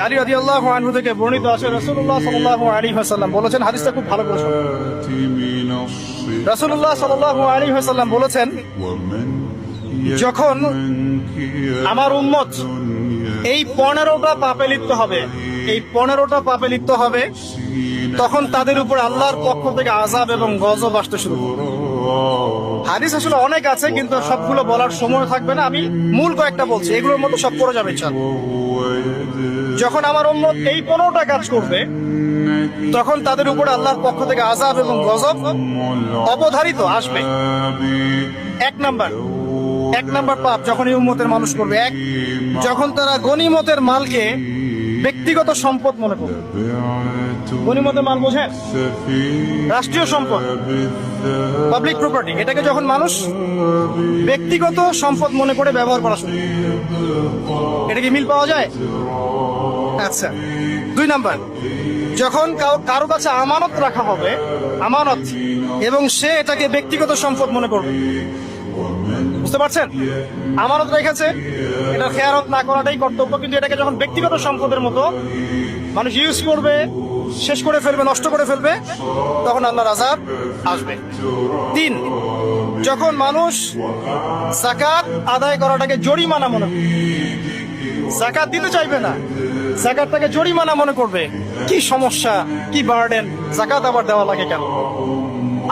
আলী রাদিয়াল্লাহু আনহু থেকে বর্ণিত আছে রাসূলুল্লাহ সাল্লাল্লাহু আলাইহি ওয়াসাল্লাম বলেছেন, হাদিসটা খুব ভালো করে শুনুন। রাসূলুল্লাহ সাল্লাল্লাহু আলাইহি ওয়াসাল্লাম বলেছেন, যখন আমার উম্মত এই 15টা পাপে লিপ্ত হবে, এই 15টা পাপে লিপ্ত হবে, তখন তাদের উপর আল্লাহর পক্ষ থেকে আযাব এবং গজব আসতে শুরু করবে। হাদিস আসলে অনেক আছে, কিন্তু সবগুলো বলার সময় থাকবে না, আমি মূল কয়েকটা বলছি, এগুলোর মতো সব পড়ে যাবে ইনশাআল্লাহ। যখন আমার উম্মত এই 15টা কাজ করবে, তখন তাদের উপর আল্লাহর পক্ষ থেকে আযাব এবং গজব অবধারিত আসবে। এক নাম্বার পাপ যখন এই উম্মতের মানুষ করবে, যখন তারা গনিমতের মালকে ব্যক্তিগত সম্পদ মনে করবে। গনিমতের মাল বোঝেন? রাষ্ট্রীয় সম্পদ, পাবলিক প্রপার্টি, এটাকে যখন মানুষ ব্যক্তিগত সম্পদ মনে করে ব্যবহার করা শুরু, এটা কি মিল পাওয়া যায়? আচ্ছা। 2 নাম্বার, যখন কারো কাছে আমানত রাখা হবে, আমানত, এবং সে এটাকে ব্যক্তিগত সম্পদ মনে করবে। বুঝতে পারছেন? আমানত রেখেছে, এটা খেয়ানত না করাটাই কর্তব্য, কিন্তু এটাকে যখন ব্যক্তিগত সম্পদের মতো মানুষ ইউজ করবে, শেষ করে ফেলবে, নষ্ট করে ফেলবে, তখন আল্লাহর আযাব আসবে। 3, যখন মানুষ যাকাত আদায় করাটাকে জরিমানা মনে করবে, যাকাত দিতে চাইবে না, যাকাতটাকে জরিমানা মনে করবে। কি সমস্যা, কি বার্ডেন, যাকাত আবার দেওয়া লাগে কেন?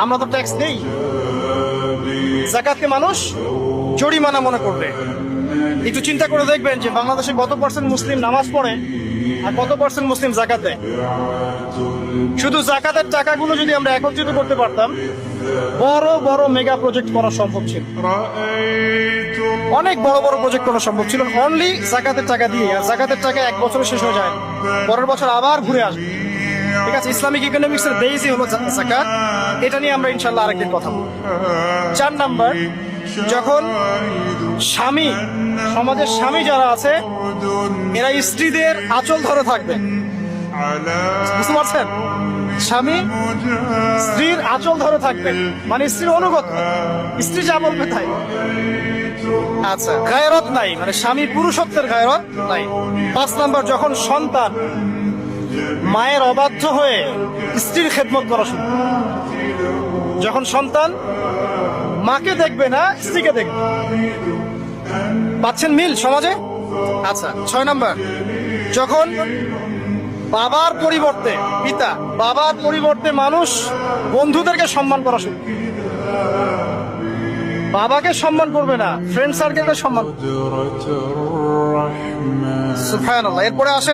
আমরা তো ট্যাক্স দেই। যাকাতকে মানুষ জরিমানা মনে করবে। একটু চিন্তা করে দেখবেন যে বাংলাদেশে কত পার্সেন্ট মুসলিম নামাজ পড়ে আর কত পার্সেন্ট মুসলিম যাকাত দেয়। শুধু যাকাতের টাকাগুলো যদি আমরা একত্রিত করতে পারতাম, বড় বড় মেগা প্রজেক্ট করা সম্ভব ছিল, অনেক বড় বড় প্রজেক্ট করা সম্ভব ছিল, অনলি যাকাতের টাকা দিয়ে। আর যাকাতের টাকা 1 বছরে শেষ হয়ে যায়, পরের বছর আবার ঘুরে আসবে। ঠিক আছে, ইসলামিক ইকোনমিক্স এর বেসই হলো যাকাত। এটা নিয়ে আমরা ইনশাআল্লাহ আরেকদিন কথা বলবো। 4 নাম্বার, যখন স্বামী, সমাজের স্বামী যারা আছে, এরা স্ত্রীদের আঁচল ধরে থাকবে। বুঝতে পারছেন? স্বামী স্ত্রীর আঁচল ধরে থাকবে, মানে স্ত্রীর অনুগত, স্ত্রী যা বলবে তাই। আচ্ছা, গায়রত নাই, মানে স্বামী পুরুষত্বের গায়রত নাই। 5 নাম্বার, যখন সন্তান মায়ের অবাধ্য হয়ে স্ত্রীর খেদমত করা শুরু, যখন সন্তান মাকে দেখবে না, স্ত্রীকে দেখবে। পাচ্ছেন মিল সমাজে? আচ্ছা। 6 নাম্বার, যখন বাবার পরিবর্তে, পিতা, বাবার পরিবর্তে মানুষ বন্ধুদেরকে সম্মান করা শুরু, বাবাকে সম্মান করবে না, ফ্রেন্ড সার্কেলকে সম্মান। সুবহানাল্লাহ। এরপরে আসে